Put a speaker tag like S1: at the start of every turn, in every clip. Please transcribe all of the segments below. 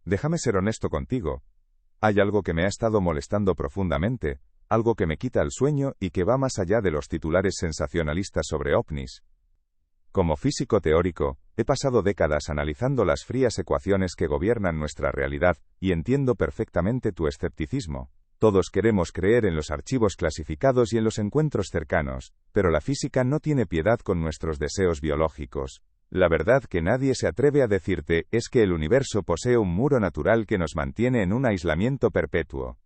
S1: Déjame ser honesto contigo. Hay algo que me ha estado molestando profundamente, algo que me quita el sueño y que va más allá de los titulares sensacionalistas sobre ovnis. Como físico teórico, he pasado décadas analizando las frías ecuaciones que gobiernan nuestra realidad, y entiendo perfectamente tu escepticismo. Todos queremos creer en los archivos clasificados y en los encuentros cercanos, pero la física no tiene piedad con nuestros deseos biológicos. La verdad que nadie se atreve a decirte es que el universo posee un muro natural que nos mantiene en un aislamiento perpetuo.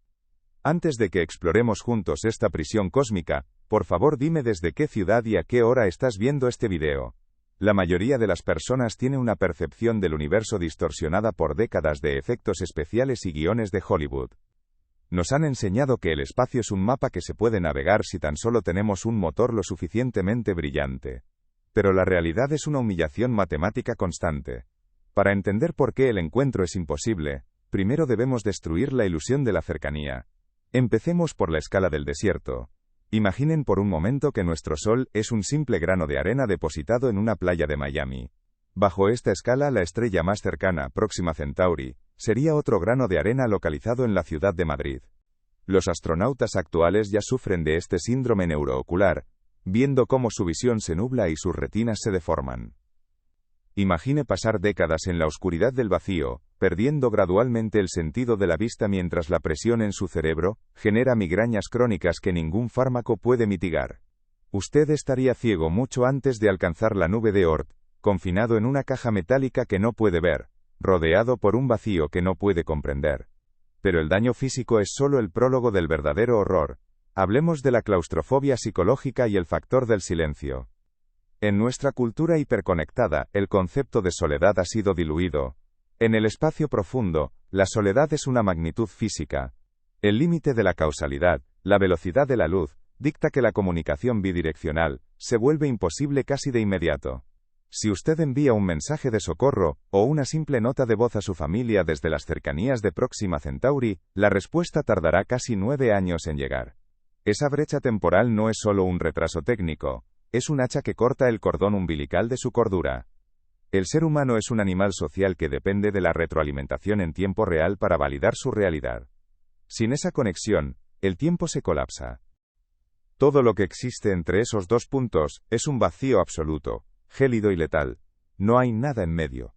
S1: Antes de que exploremos juntos esta prisión cósmica, por favor dime desde qué ciudad y a qué hora estás viendo este video. La mayoría de las personas tiene una percepción del universo distorsionada por décadas de efectos especiales y guiones de Hollywood. Nos han enseñado que el espacio es un mapa que se puede navegar si tan solo tenemos un motor lo suficientemente brillante. Pero la realidad es una humillación matemática constante. Para entender por qué el encuentro es imposible, primero debemos destruir la ilusión de la cercanía. Empecemos por la escala del desierto. Imaginen por un momento que nuestro Sol es un simple grano de arena depositado en una playa de Miami. Bajo esta escala, la estrella más cercana, Próxima Centauri, sería otro grano de arena localizado en la ciudad de Madrid. Los astronautas actuales ya sufren de este síndrome neuroocular, viendo cómo su visión se nubla y sus retinas se deforman. Imagine pasar décadas en la oscuridad del vacío, perdiendo gradualmente el sentido de la vista mientras la presión en su cerebro genera migrañas crónicas que ningún fármaco puede mitigar. Usted estaría ciego mucho antes de alcanzar la nube de Oort, confinado en una caja metálica que no puede ver, rodeado por un vacío que no puede comprender. Pero el daño físico es solo el prólogo del verdadero horror. Hablemos de la claustrofobia psicológica y el factor del silencio. En nuestra cultura hiperconectada, el concepto de soledad ha sido diluido. En el espacio profundo, la soledad es una magnitud física. El límite de la causalidad, la velocidad de la luz, dicta que la comunicación bidireccional se vuelve imposible casi de inmediato. Si usted envía un mensaje de socorro, o una simple nota de voz a su familia desde las cercanías de Próxima Centauri, la respuesta tardará casi 9 años en llegar. Esa brecha temporal no es solo un retraso técnico, es un hacha que corta el cordón umbilical de su cordura. El ser humano es un animal social que depende de la retroalimentación en tiempo real para validar su realidad. Sin esa conexión, el tiempo se colapsa. Todo lo que existe entre esos dos puntos es un vacío absoluto, gélido y letal. No hay nada en medio.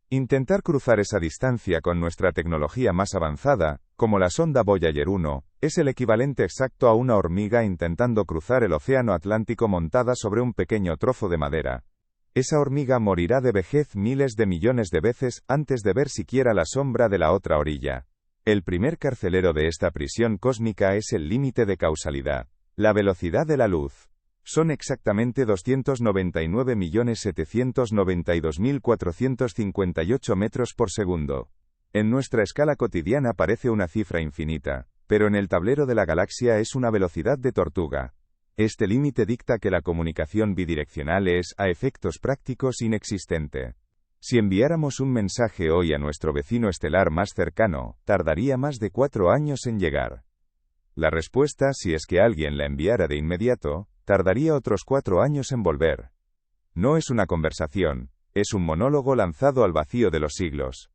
S1: Intentar cruzar esa distancia con nuestra tecnología más avanzada, como la sonda Voyager 1, es el equivalente exacto a una hormiga intentando cruzar el océano Atlántico montada sobre un pequeño trozo de madera. Esa hormiga morirá de vejez miles de millones de veces antes de ver siquiera la sombra de la otra orilla. El primer carcelero de esta prisión cósmica es el límite de causalidad, la velocidad de la luz. Son exactamente 299.792.458 metros por segundo. En nuestra escala cotidiana parece una cifra infinita, pero en el tablero de la galaxia es una velocidad de tortuga. Este límite dicta que la comunicación bidireccional es, a efectos prácticos, inexistente. Si enviáramos un mensaje hoy a nuestro vecino estelar más cercano, tardaría más de 4 años en llegar. La respuesta, si es que alguien la enviara de inmediato, tardaría otros 4 años en volver. No es una conversación, es un monólogo lanzado al vacío de los siglos.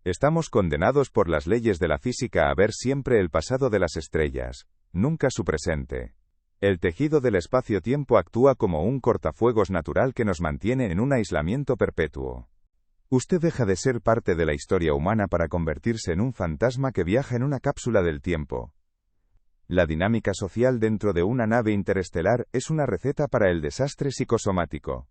S1: Estamos condenados por las leyes de la física a ver siempre el pasado de las estrellas, nunca su presente. El tejido del espacio-tiempo actúa como un cortafuegos natural que nos mantiene en un aislamiento perpetuo. Usted deja de ser parte de la historia humana para convertirse en un fantasma que viaja en una cápsula del tiempo. La dinámica social dentro de una nave interestelar es una receta para el desastre psicosomático.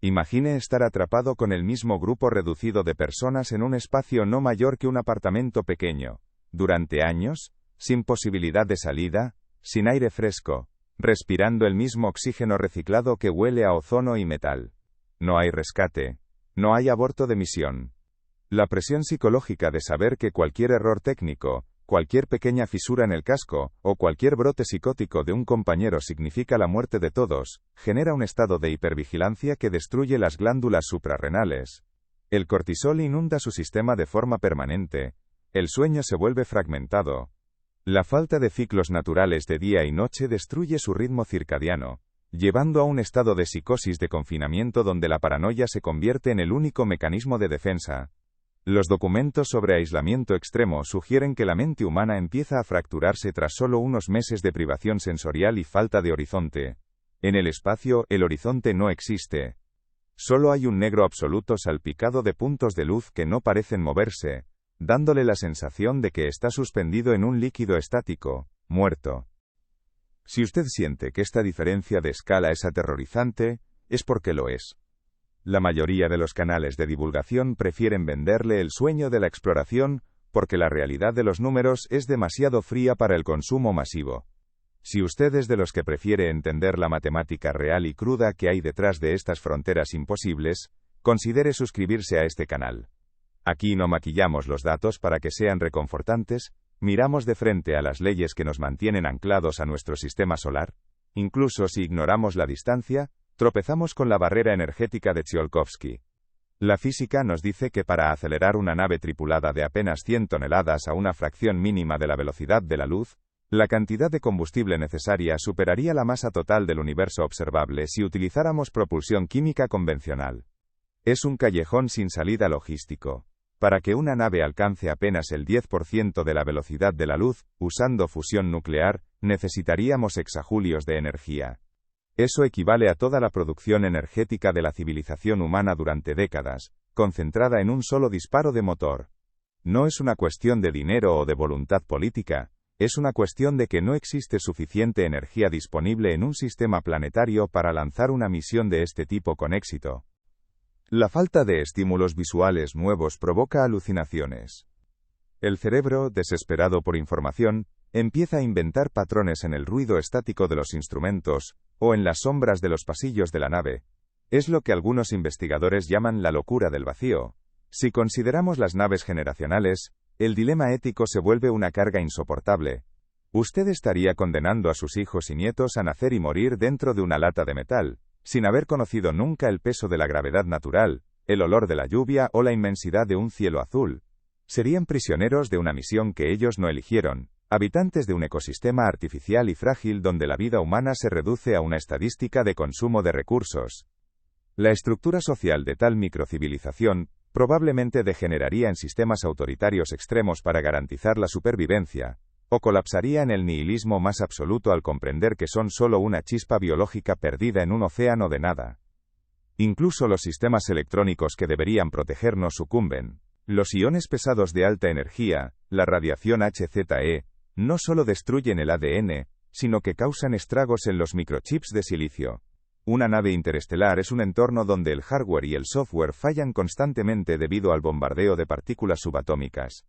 S1: Imagine estar atrapado con el mismo grupo reducido de personas en un espacio no mayor que un apartamento pequeño, durante años, sin posibilidad de salida, sin aire fresco, respirando el mismo oxígeno reciclado que huele a ozono y metal. No hay rescate, no hay aborto de misión. La presión psicológica de saber que cualquier error técnico, cualquier pequeña fisura en el casco, o cualquier brote psicótico de un compañero significa la muerte de todos, genera un estado de hipervigilancia que destruye las glándulas suprarrenales. El cortisol inunda su sistema de forma permanente. El sueño se vuelve fragmentado. La falta de ciclos naturales de día y noche destruye su ritmo circadiano, llevando a un estado de psicosis de confinamiento donde la paranoia se convierte en el único mecanismo de defensa. Los documentos sobre aislamiento extremo sugieren que la mente humana empieza a fracturarse tras solo unos meses de privación sensorial y falta de horizonte. En el espacio, el horizonte no existe. Solo hay un negro absoluto salpicado de puntos de luz que no parecen moverse, dándole la sensación de que está suspendido en un líquido estático, muerto. Si usted siente que esta diferencia de escala es aterrorizante, es porque lo es. La mayoría de los canales de divulgación prefieren venderle el sueño de la exploración, porque la realidad de los números es demasiado fría para el consumo masivo. Si usted es de los que prefiere entender la matemática real y cruda que hay detrás de estas fronteras imposibles, considere suscribirse a este canal. Aquí no maquillamos los datos para que sean reconfortantes, miramos de frente a las leyes que nos mantienen anclados a nuestro sistema solar. Incluso si ignoramos la distancia, tropezamos con la barrera energética de Tsiolkovsky. La física nos dice que para acelerar una nave tripulada de apenas 100 toneladas a una fracción mínima de la velocidad de la luz, la cantidad de combustible necesaria superaría la masa total del universo observable si utilizáramos propulsión química convencional. Es un callejón sin salida logístico. Para que una nave alcance apenas el 10% de la velocidad de la luz, usando fusión nuclear, necesitaríamos exajulios de energía. Eso equivale a toda la producción energética de la civilización humana durante décadas, concentrada en un solo disparo de motor. No es una cuestión de dinero o de voluntad política, es una cuestión de que no existe suficiente energía disponible en un sistema planetario para lanzar una misión de este tipo con éxito. La falta de estímulos visuales nuevos provoca alucinaciones. El cerebro, desesperado por información, empieza a inventar patrones en el ruido estático de los instrumentos, o en las sombras de los pasillos de la nave. Es lo que algunos investigadores llaman la locura del vacío. Si consideramos las naves generacionales, el dilema ético se vuelve una carga insoportable. Usted estaría condenando a sus hijos y nietos a nacer y morir dentro de una lata de metal, sin haber conocido nunca el peso de la gravedad natural, el olor de la lluvia o la inmensidad de un cielo azul. Serían prisioneros de una misión que ellos no eligieron, habitantes de un ecosistema artificial y frágil donde la vida humana se reduce a una estadística de consumo de recursos. La estructura social de tal microcivilización probablemente degeneraría en sistemas autoritarios extremos para garantizar la supervivencia, o colapsaría en el nihilismo más absoluto al comprender que son solo una chispa biológica perdida en un océano de nada. Incluso los sistemas electrónicos que deberían protegernos sucumben. Los iones pesados de alta energía, la radiación HZE, no solo destruyen el ADN, sino que causan estragos en los microchips de silicio. Una nave interestelar es un entorno donde el hardware y el software fallan constantemente debido al bombardeo de partículas subatómicas.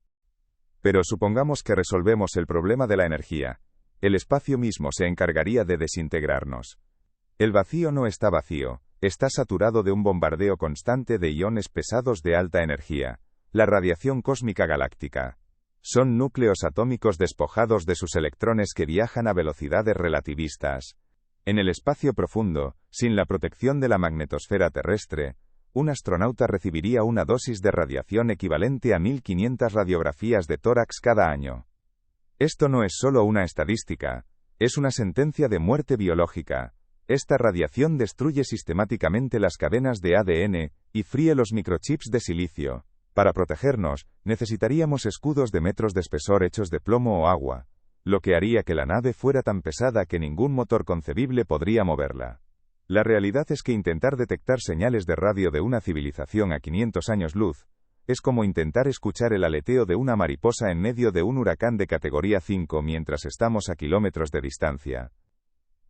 S1: Pero supongamos que resolvemos el problema de la energía. El espacio mismo se encargaría de desintegrarnos. El vacío no está vacío, está saturado de un bombardeo constante de iones pesados de alta energía, la radiación cósmica galáctica. Son núcleos atómicos despojados de sus electrones que viajan a velocidades relativistas. En el espacio profundo, sin la protección de la magnetosfera terrestre, un astronauta recibiría una dosis de radiación equivalente a 1500 radiografías de tórax cada año. Esto no es solo una estadística, es una sentencia de muerte biológica. Esta radiación destruye sistemáticamente las cadenas de ADN y fríe los microchips de silicio. Para protegernos, necesitaríamos escudos de metros de espesor hechos de plomo o agua, lo que haría que la nave fuera tan pesada que ningún motor concebible podría moverla. La realidad es que intentar detectar señales de radio de una civilización a 500 años luz, es como intentar escuchar el aleteo de una mariposa en medio de un huracán de categoría 5 mientras estamos a kilómetros de distancia.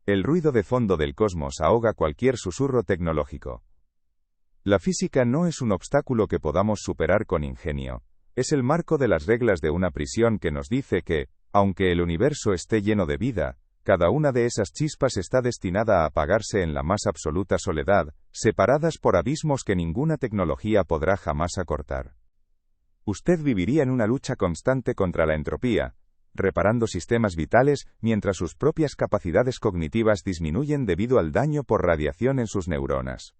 S1: El ruido de fondo del cosmos ahoga cualquier susurro tecnológico. La física no es un obstáculo que podamos superar con ingenio, es el marco de las reglas de una prisión que nos dice que, aunque el universo esté lleno de vida, cada una de esas chispas está destinada a apagarse en la más absoluta soledad, separadas por abismos que ninguna tecnología podrá jamás acortar. Usted viviría en una lucha constante contra la entropía, reparando sistemas vitales mientras sus propias capacidades cognitivas disminuyen debido al daño por radiación en sus neuronas.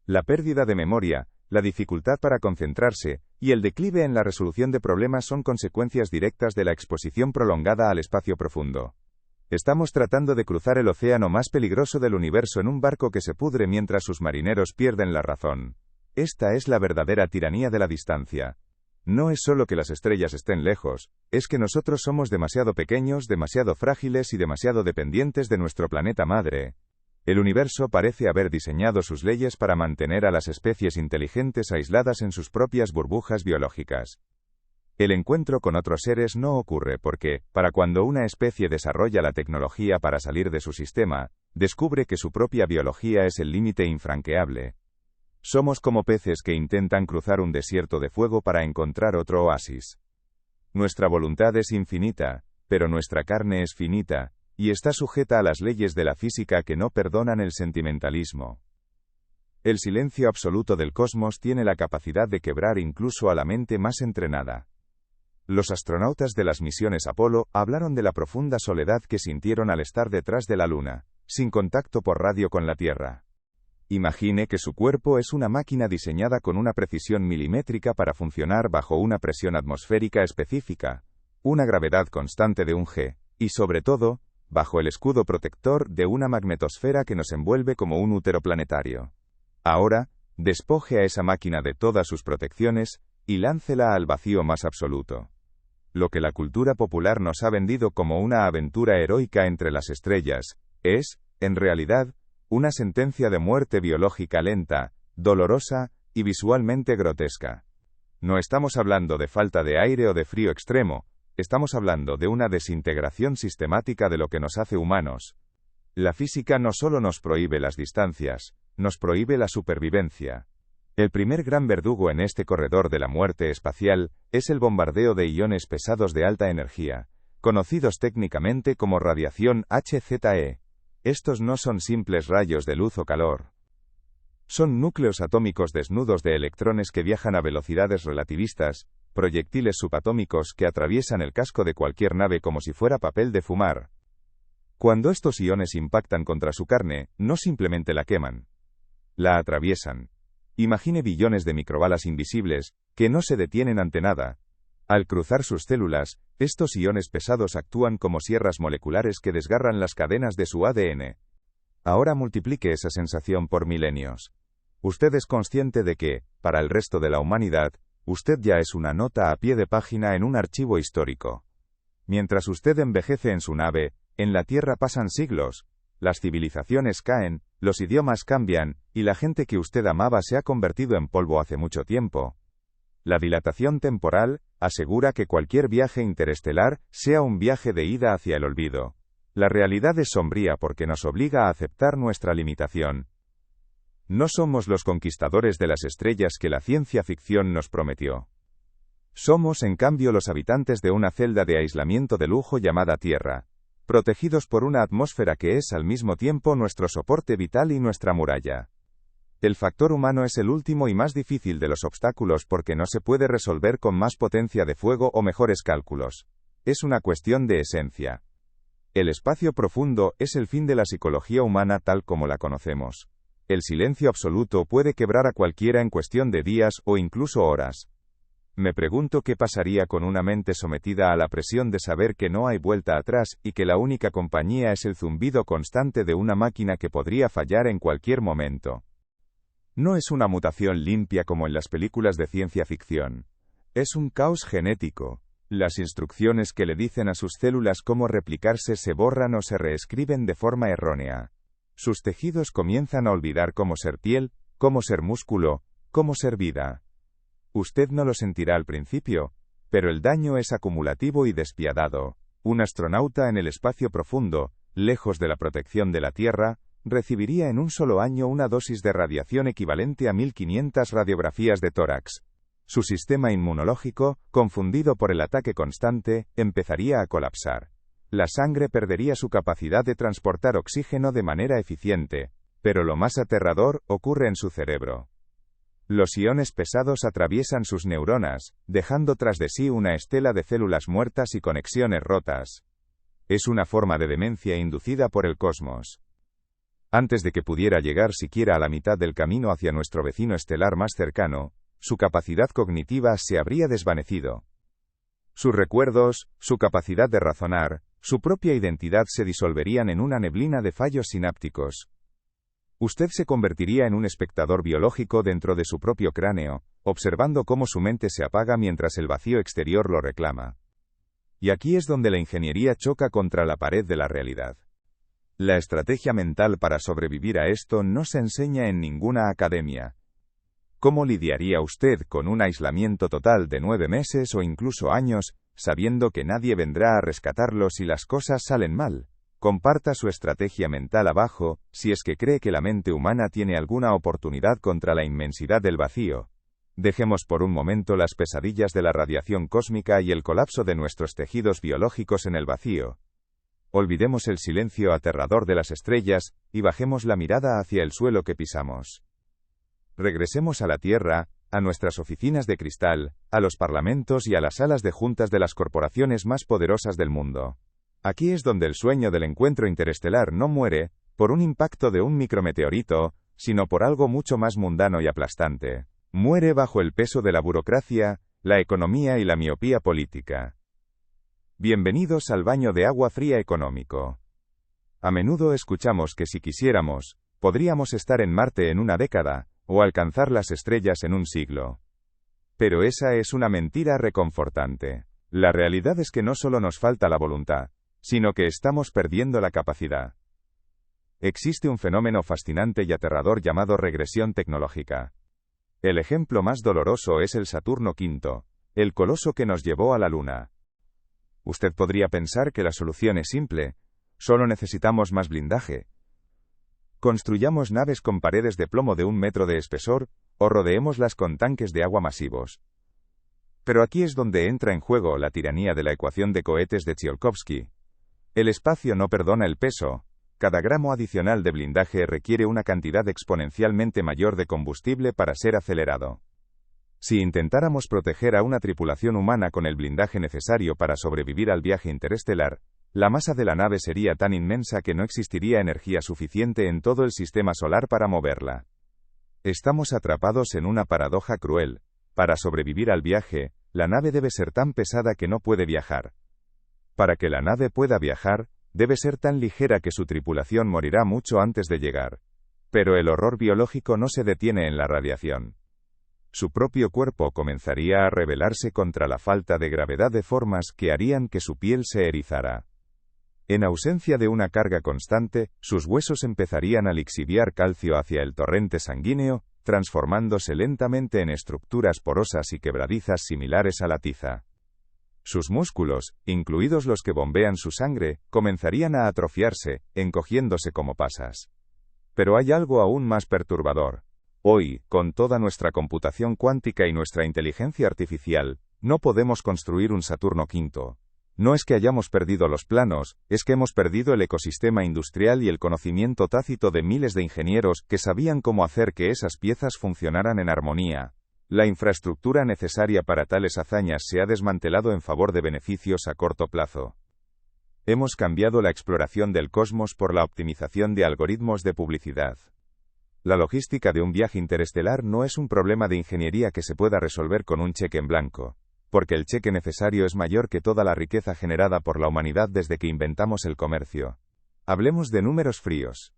S1: La pérdida de memoria, la dificultad para concentrarse, y el declive en la resolución de problemas son consecuencias directas de la exposición prolongada al espacio profundo. Estamos tratando de cruzar el océano más peligroso del universo en un barco que se pudre mientras sus marineros pierden la razón. Esta es la verdadera tiranía de la distancia. No es solo que las estrellas estén lejos, es que nosotros somos demasiado pequeños, demasiado frágiles y demasiado dependientes de nuestro planeta madre. El universo parece haber diseñado sus leyes para mantener a las especies inteligentes aisladas en sus propias burbujas biológicas. El encuentro con otros seres no ocurre porque, para cuando una especie desarrolla la tecnología para salir de su sistema, descubre que su propia biología es el límite infranqueable. Somos como peces que intentan cruzar un desierto de fuego para encontrar otro oasis. Nuestra voluntad es infinita, pero nuestra carne es finita, y está sujeta a las leyes de la física que no perdonan el sentimentalismo. El silencio absoluto del cosmos tiene la capacidad de quebrar incluso a la mente más entrenada. Los astronautas de las misiones Apolo hablaron de la profunda soledad que sintieron al estar detrás de la Luna, sin contacto por radio con la Tierra. Imagine que su cuerpo es una máquina diseñada con una precisión milimétrica para funcionar bajo una presión atmosférica específica, una gravedad constante de un G, y sobre todo, bajo el escudo protector de una magnetosfera que nos envuelve como un útero planetario. Ahora, despoje a esa máquina de todas sus protecciones, y láncela al vacío más absoluto. Lo que la cultura popular nos ha vendido como una aventura heroica entre las estrellas, es, en realidad, una sentencia de muerte biológica lenta, dolorosa, y visualmente grotesca. No estamos hablando de falta de aire o de frío extremo, estamos hablando de una desintegración sistemática de lo que nos hace humanos. La física no solo nos prohíbe las distancias, nos prohíbe la supervivencia. El primer gran verdugo en este corredor de la muerte espacial es el bombardeo de iones pesados de alta energía, conocidos técnicamente como radiación HZE. Estos no son simples rayos de luz o calor. Son núcleos atómicos desnudos de electrones que viajan a velocidades relativistas, proyectiles subatómicos que atraviesan el casco de cualquier nave como si fuera papel de fumar. Cuando estos iones impactan contra su carne, no simplemente la queman, la atraviesan. Imagine billones de microbalas invisibles, que no se detienen ante nada. Al cruzar sus células, estos iones pesados actúan como sierras moleculares que desgarran las cadenas de su ADN. Ahora multiplique esa sensación por milenios. Usted es consciente de que, para el resto de la humanidad, usted ya es una nota a pie de página en un archivo histórico. Mientras usted envejece en su nave, en la Tierra pasan siglos, las civilizaciones caen, los idiomas cambian, y la gente que usted amaba se ha convertido en polvo hace mucho tiempo. La dilatación temporal asegura que cualquier viaje interestelar sea un viaje de ida hacia el olvido. La realidad es sombría porque nos obliga a aceptar nuestra limitación. No somos los conquistadores de las estrellas que la ciencia ficción nos prometió. Somos, en cambio, los habitantes de una celda de aislamiento de lujo llamada Tierra, protegidos por una atmósfera que es al mismo tiempo nuestro soporte vital y nuestra muralla. El factor humano es el último y más difícil de los obstáculos porque no se puede resolver con más potencia de fuego o mejores cálculos. Es una cuestión de esencia. El espacio profundo es el fin de la psicología humana tal como la conocemos. El silencio absoluto puede quebrar a cualquiera en cuestión de días o incluso horas. Me pregunto qué pasaría con una mente sometida a la presión de saber que no hay vuelta atrás y que la única compañía es el zumbido constante de una máquina que podría fallar en cualquier momento. No es una mutación limpia como en las películas de ciencia ficción. Es un caos genético. Las instrucciones que le dicen a sus células cómo replicarse se borran o se reescriben de forma errónea. Sus tejidos comienzan a olvidar cómo ser piel, cómo ser músculo, cómo ser vida. Usted no lo sentirá al principio, pero el daño es acumulativo y despiadado. Un astronauta en el espacio profundo, lejos de la protección de la Tierra, recibiría en un solo año una dosis de radiación equivalente a 1500 radiografías de tórax. Su sistema inmunológico, confundido por el ataque constante, empezaría a colapsar. La sangre perdería su capacidad de transportar oxígeno de manera eficiente, pero lo más aterrador ocurre en su cerebro. Los iones pesados atraviesan sus neuronas, dejando tras de sí una estela de células muertas y conexiones rotas. Es una forma de demencia inducida por el cosmos. Antes de que pudiera llegar siquiera a la mitad del camino hacia nuestro vecino estelar más cercano, su capacidad cognitiva se habría desvanecido. Sus recuerdos, su capacidad de razonar, su propia identidad se disolverían en una neblina de fallos sinápticos. Usted se convertiría en un espectador biológico dentro de su propio cráneo, observando cómo su mente se apaga mientras el vacío exterior lo reclama. Y aquí es donde la ingeniería choca contra la pared de la realidad. La estrategia mental para sobrevivir a esto no se enseña en ninguna academia. ¿Cómo lidiaría usted con un aislamiento total de 9 meses o incluso años, sabiendo que nadie vendrá a rescatarlo si las cosas salen mal? Comparta su estrategia mental abajo, si es que cree que la mente humana tiene alguna oportunidad contra la inmensidad del vacío. Dejemos por un momento las pesadillas de la radiación cósmica y el colapso de nuestros tejidos biológicos en el vacío. Olvidemos el silencio aterrador de las estrellas, y bajemos la mirada hacia el suelo que pisamos. Regresemos a la Tierra, a nuestras oficinas de cristal, a los parlamentos y a las salas de juntas de las corporaciones más poderosas del mundo. Aquí es donde el sueño del encuentro interestelar no muere, por un impacto de un micrometeorito, sino por algo mucho más mundano y aplastante. Muere bajo el peso de la burocracia, la economía y la miopía política. Bienvenidos al baño de agua fría económico. A menudo escuchamos que si quisiéramos, podríamos estar en Marte en una década, o alcanzar las estrellas en un siglo. Pero esa es una mentira reconfortante. La realidad es que no solo nos falta la voluntad, sino que estamos perdiendo la capacidad. Existe un fenómeno fascinante y aterrador llamado regresión tecnológica. El ejemplo más doloroso es el Saturno V, el coloso que nos llevó a la Luna. Usted podría pensar que la solución es simple, solo necesitamos más blindaje. Construyamos naves con paredes de plomo de 1 metro de espesor, o rodeémoslas con tanques de agua masivos. Pero aquí es donde entra en juego la tiranía de la ecuación de cohetes de Tsiolkovsky. El espacio no perdona el peso. Cada gramo adicional de blindaje requiere una cantidad exponencialmente mayor de combustible para ser acelerado. Si intentáramos proteger a una tripulación humana con el blindaje necesario para sobrevivir al viaje interestelar, la masa de la nave sería tan inmensa que no existiría energía suficiente en todo el sistema solar para moverla. Estamos atrapados en una paradoja cruel. Para sobrevivir al viaje, la nave debe ser tan pesada que no puede viajar. Para que la nave pueda viajar, debe ser tan ligera que su tripulación morirá mucho antes de llegar. Pero el horror biológico no se detiene en la radiación. Su propio cuerpo comenzaría a rebelarse contra la falta de gravedad de formas que harían que su piel se erizara. En ausencia de una carga constante, sus huesos empezarían a lixiviar calcio hacia el torrente sanguíneo, transformándose lentamente en estructuras porosas y quebradizas similares a la tiza. Sus músculos, incluidos los que bombean su sangre, comenzarían a atrofiarse, encogiéndose como pasas. Pero hay algo aún más perturbador. Hoy, con toda nuestra computación cuántica y nuestra inteligencia artificial, no podemos construir un Saturno V. No es que hayamos perdido los planos, es que hemos perdido el ecosistema industrial y el conocimiento tácito de miles de ingenieros que sabían cómo hacer que esas piezas funcionaran en armonía. La infraestructura necesaria para tales hazañas se ha desmantelado en favor de beneficios a corto plazo. Hemos cambiado la exploración del cosmos por la optimización de algoritmos de publicidad. La logística de un viaje interestelar no es un problema de ingeniería que se pueda resolver con un cheque en blanco, porque el cheque necesario es mayor que toda la riqueza generada por la humanidad desde que inventamos el comercio. Hablemos de números fríos.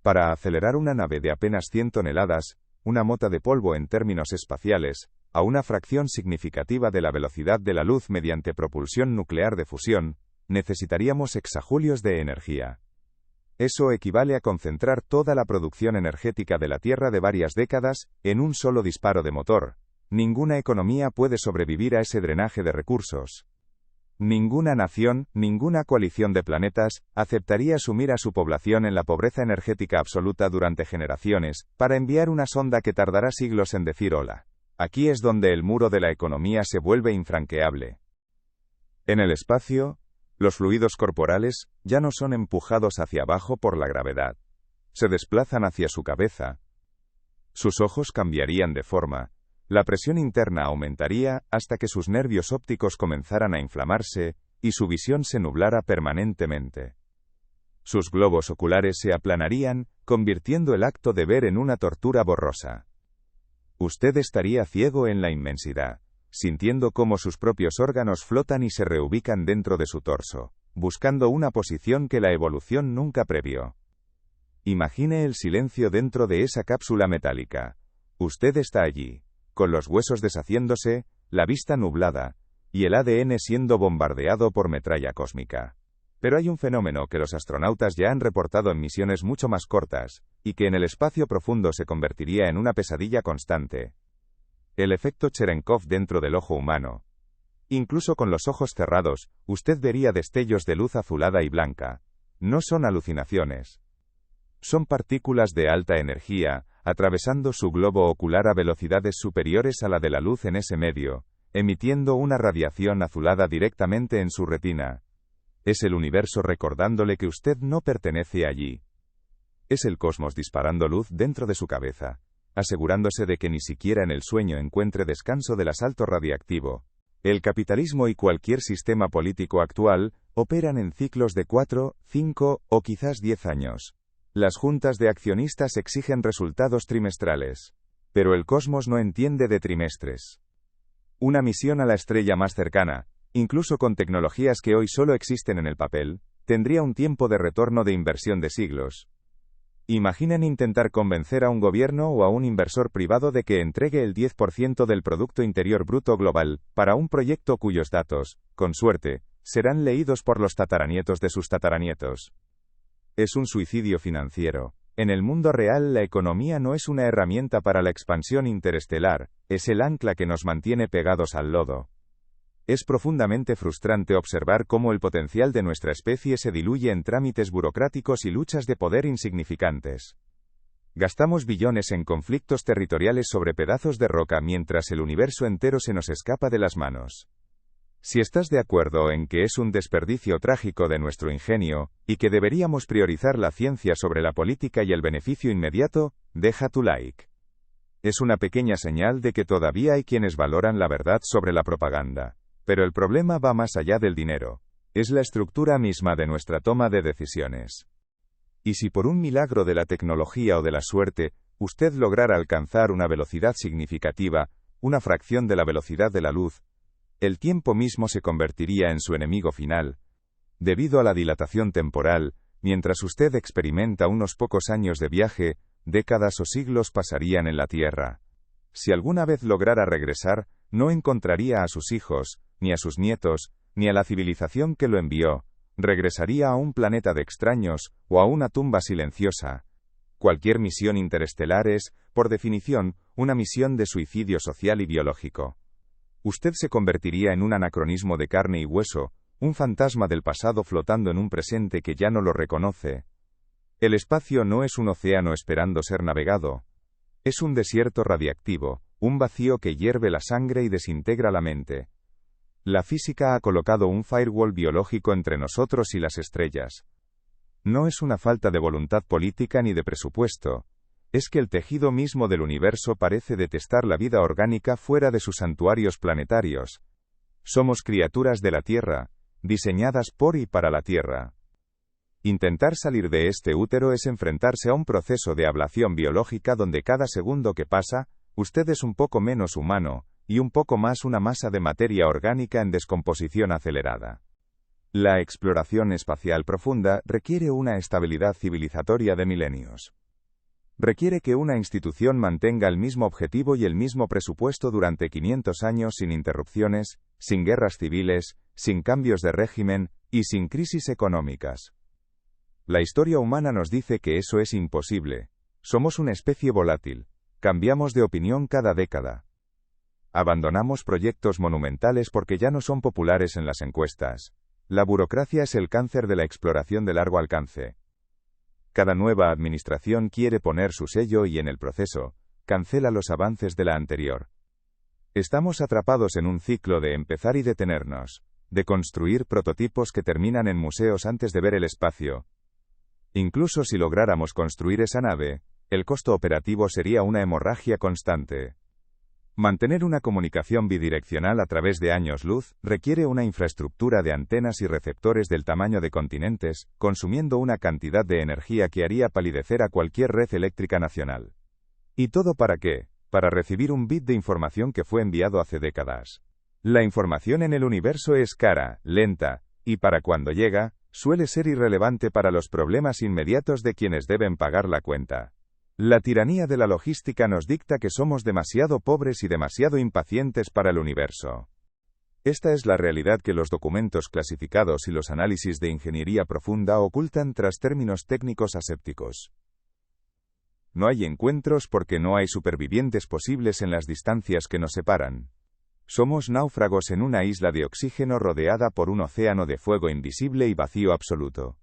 S1: Para acelerar una nave de apenas 100 toneladas, una mota de polvo en términos espaciales, a una fracción significativa de la velocidad de la luz mediante propulsión nuclear de fusión, necesitaríamos exajulios de energía. Eso equivale a concentrar toda la producción energética de la Tierra de varias décadas en un solo disparo de motor. Ninguna economía puede sobrevivir a ese drenaje de recursos. Ninguna nación, ninguna coalición de planetas, aceptaría sumir a su población en la pobreza energética absoluta durante generaciones, para enviar una sonda que tardará siglos en decir hola. Aquí es donde el muro de la economía se vuelve infranqueable. En el espacio, los fluidos corporales ya no son empujados hacia abajo por la gravedad. Se desplazan hacia su cabeza. Sus ojos cambiarían de forma. La presión interna aumentaría hasta que sus nervios ópticos comenzaran a inflamarse, y su visión se nublara permanentemente. Sus globos oculares se aplanarían, convirtiendo el acto de ver en una tortura borrosa. Usted estaría ciego en la inmensidad, sintiendo cómo sus propios órganos flotan y se reubican dentro de su torso, buscando una posición que la evolución nunca previó. Imagine el silencio dentro de esa cápsula metálica. Usted está allí, con los huesos deshaciéndose, la vista nublada, y el ADN siendo bombardeado por metralla cósmica. Pero hay un fenómeno que los astronautas ya han reportado en misiones mucho más cortas, y que en el espacio profundo se convertiría en una pesadilla constante. El efecto Cherenkov dentro del ojo humano. Incluso con los ojos cerrados, usted vería destellos de luz azulada y blanca. No son alucinaciones. Son partículas de alta energía, atravesando su globo ocular a velocidades superiores a la de la luz en ese medio, emitiendo una radiación azulada directamente en su retina. Es el universo recordándole que usted no pertenece allí. Es el cosmos disparando luz dentro de su cabeza, asegurándose de que ni siquiera en el sueño encuentre descanso del asalto radiactivo. El capitalismo y cualquier sistema político actual operan en ciclos de 4, 5 o quizás 10 años. Las juntas de accionistas exigen resultados trimestrales. Pero el cosmos no entiende de trimestres. Una misión a la estrella más cercana, incluso con tecnologías que hoy solo existen en el papel, tendría un tiempo de retorno de inversión de siglos. Imaginen intentar convencer a un gobierno o a un inversor privado de que entregue el 10% del Producto Interior Bruto global, para un proyecto cuyos datos, con suerte, serán leídos por los tataranietos de sus tataranietos. Es un suicidio financiero. En el mundo real la economía no es una herramienta para la expansión interestelar, es el ancla que nos mantiene pegados al lodo. Es profundamente frustrante observar cómo el potencial de nuestra especie se diluye en trámites burocráticos y luchas de poder insignificantes. Gastamos billones en conflictos territoriales sobre pedazos de roca mientras el universo entero se nos escapa de las manos. Si estás de acuerdo en que es un desperdicio trágico de nuestro ingenio, y que deberíamos priorizar la ciencia sobre la política y el beneficio inmediato, deja tu like. Es una pequeña señal de que todavía hay quienes valoran la verdad sobre la propaganda. Pero el problema va más allá del dinero. Es la estructura misma de nuestra toma de decisiones. Y si por un milagro de la tecnología o de la suerte, usted lograra alcanzar una velocidad significativa, una fracción de la velocidad de la luz, el tiempo mismo se convertiría en su enemigo final. Debido a la dilatación temporal, mientras usted experimenta unos pocos años de viaje, décadas o siglos pasarían en la Tierra. Si alguna vez lograra regresar, no encontraría a sus hijos, ni a sus nietos, ni a la civilización que lo envió. Regresaría a un planeta de extraños, o a una tumba silenciosa. Cualquier misión interestelar es, por definición, una misión de suicidio social y biológico. Usted se convertiría en un anacronismo de carne y hueso, un fantasma del pasado flotando en un presente que ya no lo reconoce. El espacio no es un océano esperando ser navegado. Es un desierto radiactivo, un vacío que hierve la sangre y desintegra la mente. La física ha colocado un firewall biológico entre nosotros y las estrellas. No es una falta de voluntad política ni de presupuesto. Es que el tejido mismo del universo parece detestar la vida orgánica fuera de sus santuarios planetarios. Somos criaturas de la Tierra, diseñadas por y para la Tierra. Intentar salir de este útero es enfrentarse a un proceso de ablación biológica donde cada segundo que pasa, usted es un poco menos humano, y un poco más una masa de materia orgánica en descomposición acelerada. La exploración espacial profunda requiere una estabilidad civilizatoria de milenios. Requiere que una institución mantenga el mismo objetivo y el mismo presupuesto durante 500 años sin interrupciones, sin guerras civiles, sin cambios de régimen, y sin crisis económicas. La historia humana nos dice que eso es imposible. Somos una especie volátil. Cambiamos de opinión cada década. Abandonamos proyectos monumentales porque ya no son populares en las encuestas. La burocracia es el cáncer de la exploración de largo alcance. Cada nueva administración quiere poner su sello y en el proceso, cancela los avances de la anterior. Estamos atrapados en un ciclo de empezar y detenernos, de construir prototipos que terminan en museos antes de ver el espacio. Incluso si lográramos construir esa nave, el costo operativo sería una hemorragia constante. Mantener una comunicación bidireccional a través de años luz requiere una infraestructura de antenas y receptores del tamaño de continentes, consumiendo una cantidad de energía que haría palidecer a cualquier red eléctrica nacional. ¿Y todo para qué? Para recibir un bit de información que fue enviado hace décadas. La información en el universo es cara, lenta, y para cuando llega, suele ser irrelevante para los problemas inmediatos de quienes deben pagar la cuenta. La tiranía de la logística nos dicta que somos demasiado pobres y demasiado impacientes para el universo. Esta es la realidad que los documentos clasificados y los análisis de ingeniería profunda ocultan tras términos técnicos asépticos. No hay encuentros porque no hay supervivientes posibles en las distancias que nos separan. Somos náufragos en una isla de oxígeno rodeada por un océano de fuego invisible y vacío absoluto.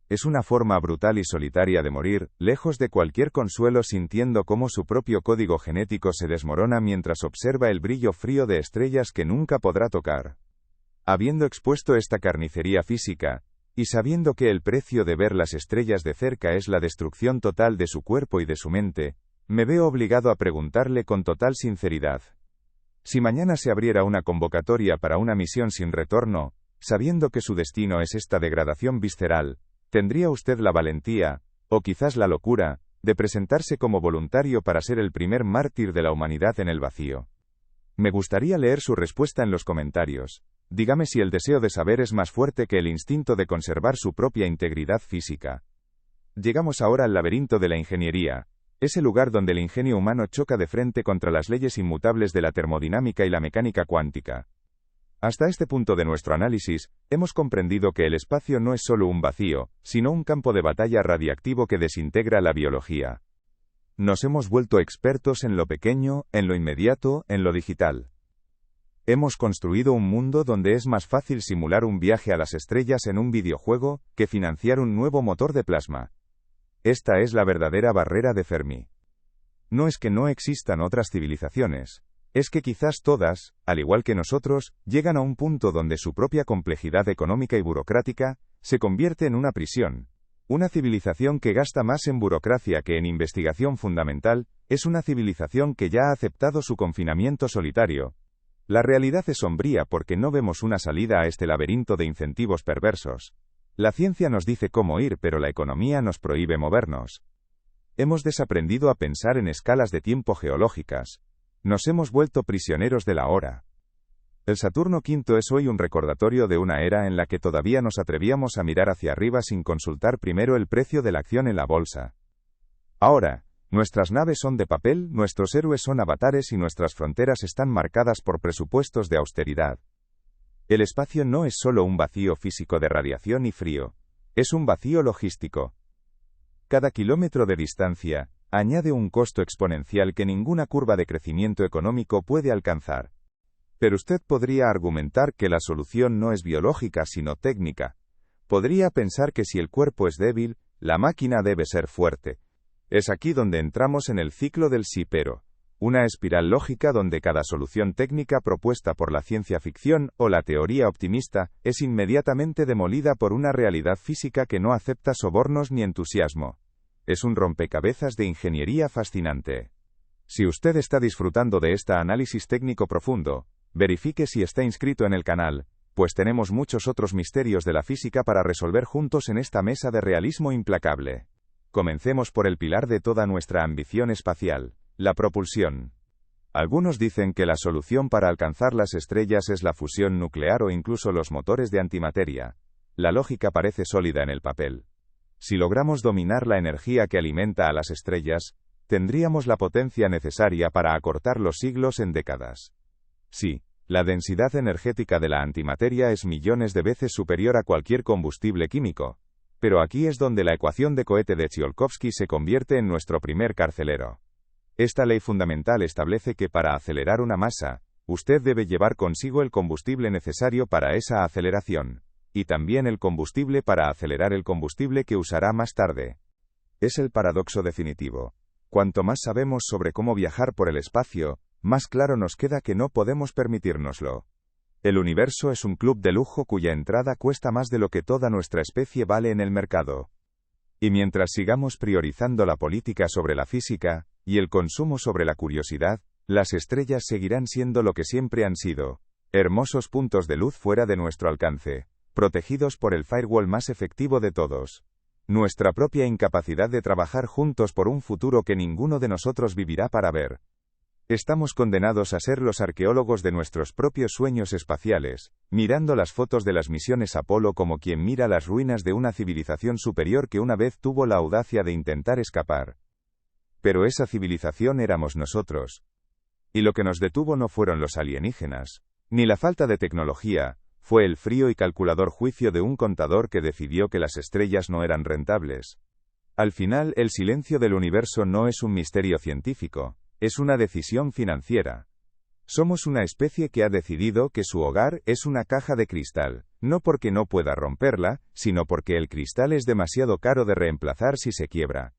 S1: Es una forma brutal y solitaria de morir, lejos de cualquier consuelo, sintiendo cómo su propio código genético se desmorona mientras observa el brillo frío de estrellas que nunca podrá tocar. Habiendo expuesto esta carnicería física, y sabiendo que el precio de ver las estrellas de cerca es la destrucción total de su cuerpo y de su mente, me veo obligado a preguntarle con total sinceridad. Si mañana se abriera una convocatoria para una misión sin retorno, sabiendo que su destino es esta degradación visceral, ¿tendría usted la valentía, o quizás la locura, de presentarse como voluntario para ser el primer mártir de la humanidad en el vacío? Me gustaría leer su respuesta en los comentarios. Dígame si el deseo de saber es más fuerte que el instinto de conservar su propia integridad física. Llegamos ahora al laberinto de la ingeniería, ese lugar donde el ingenio humano choca de frente contra las leyes inmutables de la termodinámica y la mecánica cuántica. Hasta este punto de nuestro análisis, hemos comprendido que el espacio no es solo un vacío, sino un campo de batalla radiactivo que desintegra la biología. Nos hemos vuelto expertos en lo pequeño, en lo inmediato, en lo digital. Hemos construido un mundo donde es más fácil simular un viaje a las estrellas en un videojuego, que financiar un nuevo motor de plasma. Esta es la verdadera barrera de Fermi. No es que no existan otras civilizaciones. Es que quizás todas, al igual que nosotros, llegan a un punto donde su propia complejidad económica y burocrática se convierte en una prisión. Una civilización que gasta más en burocracia que en investigación fundamental, es una civilización que ya ha aceptado su confinamiento solitario. La realidad es sombría porque no vemos una salida a este laberinto de incentivos perversos. La ciencia nos dice cómo ir, pero la economía nos prohíbe movernos. Hemos desaprendido a pensar en escalas de tiempo geológicas. Nos hemos vuelto prisioneros de la hora. El Saturno V es hoy un recordatorio de una era en la que todavía nos atrevíamos a mirar hacia arriba sin consultar primero el precio de la acción en la bolsa. Ahora, nuestras naves son de papel, nuestros héroes son avatares y nuestras fronteras están marcadas por presupuestos de austeridad. El espacio no es solo un vacío físico de radiación y frío, es un vacío logístico. Cada kilómetro de distancia añade un costo exponencial que ninguna curva de crecimiento económico puede alcanzar. Pero usted podría argumentar que la solución no es biológica sino técnica. Podría pensar que si el cuerpo es débil, la máquina debe ser fuerte. Es aquí donde entramos en el ciclo del sí pero, una espiral lógica donde cada solución técnica propuesta por la ciencia ficción o la teoría optimista es inmediatamente demolida por una realidad física que no acepta sobornos ni entusiasmo. Es un rompecabezas de ingeniería fascinante. Si usted está disfrutando de este análisis técnico profundo, verifique si está inscrito en el canal, pues tenemos muchos otros misterios de la física para resolver juntos en esta mesa de realismo implacable. Comencemos por el pilar de toda nuestra ambición espacial, la propulsión. Algunos dicen que la solución para alcanzar las estrellas es la fusión nuclear o incluso los motores de antimateria. La lógica parece sólida en el papel. Si logramos dominar la energía que alimenta a las estrellas, tendríamos la potencia necesaria para acortar los siglos en décadas. Sí, la densidad energética de la antimateria es millones de veces superior a cualquier combustible químico. Pero aquí es donde la ecuación de cohete de Tsiolkovsky se convierte en nuestro primer carcelero. Esta ley fundamental establece que para acelerar una masa, usted debe llevar consigo el combustible necesario para esa aceleración. Y también el combustible para acelerar el combustible que usará más tarde. Es el paradoxo definitivo. Cuanto más sabemos sobre cómo viajar por el espacio, más claro nos queda que no podemos permitírnoslo. El universo es un club de lujo cuya entrada cuesta más de lo que toda nuestra especie vale en el mercado. Y mientras sigamos priorizando la política sobre la física, y el consumo sobre la curiosidad, las estrellas seguirán siendo lo que siempre han sido, hermosos puntos de luz fuera de nuestro alcance, protegidos por el firewall más efectivo de todos. Nuestra propia incapacidad de trabajar juntos por un futuro que ninguno de nosotros vivirá para ver. Estamos condenados a ser los arqueólogos de nuestros propios sueños espaciales, mirando las fotos de las misiones Apolo como quien mira las ruinas de una civilización superior que una vez tuvo la audacia de intentar escapar. Pero esa civilización éramos nosotros. Y lo que nos detuvo no fueron los alienígenas, ni la falta de tecnología, fue el frío y calculador juicio de un contador que decidió que las estrellas no eran rentables. Al final, el silencio del universo no es un misterio científico. Es una decisión financiera. Somos una especie que ha decidido que su hogar es una caja de cristal, no porque no pueda romperla, sino porque el cristal es demasiado caro de reemplazar si se quiebra.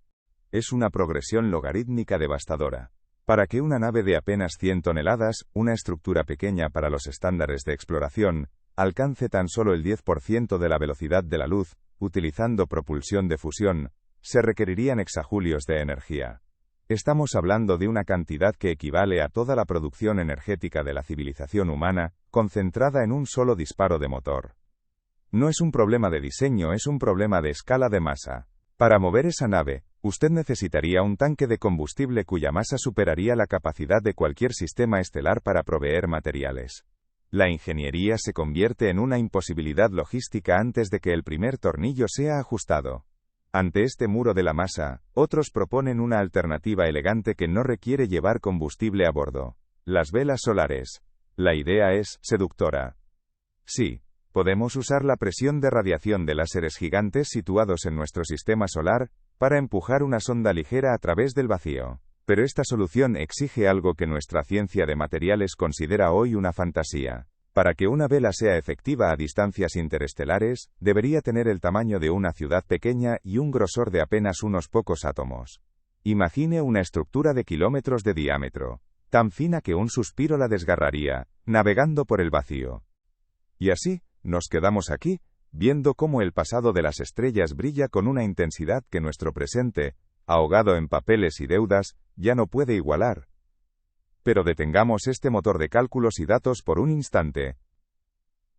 S1: Es una progresión logarítmica devastadora. Para que una nave de apenas 100 toneladas, una estructura pequeña para los estándares de exploración, alcance tan solo el 10% de la velocidad de la luz, utilizando propulsión de fusión, se requerirían exajulios de energía. Estamos hablando de una cantidad que equivale a toda la producción energética de la civilización humana, concentrada en un solo disparo de motor. No es un problema de diseño, es un problema de escala de masa. Para mover esa nave, usted necesitaría un tanque de combustible cuya masa superaría la capacidad de cualquier sistema estelar para proveer materiales. La ingeniería se convierte en una imposibilidad logística antes de que el primer tornillo sea ajustado. Ante este muro de la masa, otros proponen una alternativa elegante que no requiere llevar combustible a bordo: las velas solares. La idea es seductora. Sí, podemos usar la presión de radiación de láseres gigantes situados en nuestro sistema solar para empujar una sonda ligera a través del vacío. Pero esta solución exige algo que nuestra ciencia de materiales considera hoy una fantasía. Para que una vela sea efectiva a distancias interestelares, debería tener el tamaño de una ciudad pequeña y un grosor de apenas unos pocos átomos. Imagine una estructura de kilómetros de diámetro, tan fina que un suspiro la desgarraría, navegando por el vacío. Y así, nos quedamos aquí, viendo cómo el pasado de las estrellas brilla con una intensidad que nuestro presente, ahogado en papeles y deudas, ya no puede igualar. Pero detengamos este motor de cálculos y datos por un instante.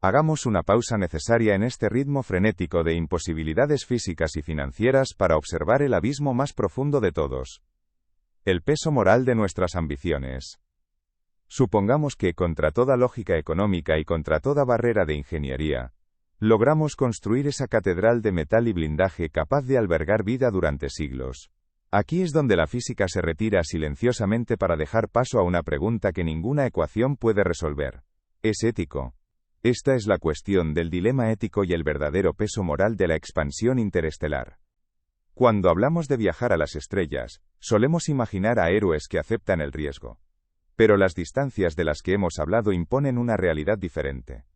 S1: Hagamos una pausa necesaria en este ritmo frenético de imposibilidades físicas y financieras para observar el abismo más profundo de todos: el peso moral de nuestras ambiciones. Supongamos que, contra toda lógica económica y contra toda barrera de ingeniería, logramos construir esa catedral de metal y blindaje capaz de albergar vida durante siglos. Aquí es donde la física se retira silenciosamente para dejar paso a una pregunta que ninguna ecuación puede resolver. ¿Es ético? Esta es la cuestión del dilema ético y el verdadero peso moral de la expansión interestelar. Cuando hablamos de viajar a las estrellas, solemos imaginar a héroes que aceptan el riesgo. Pero las distancias de las que hemos hablado imponen una realidad diferente.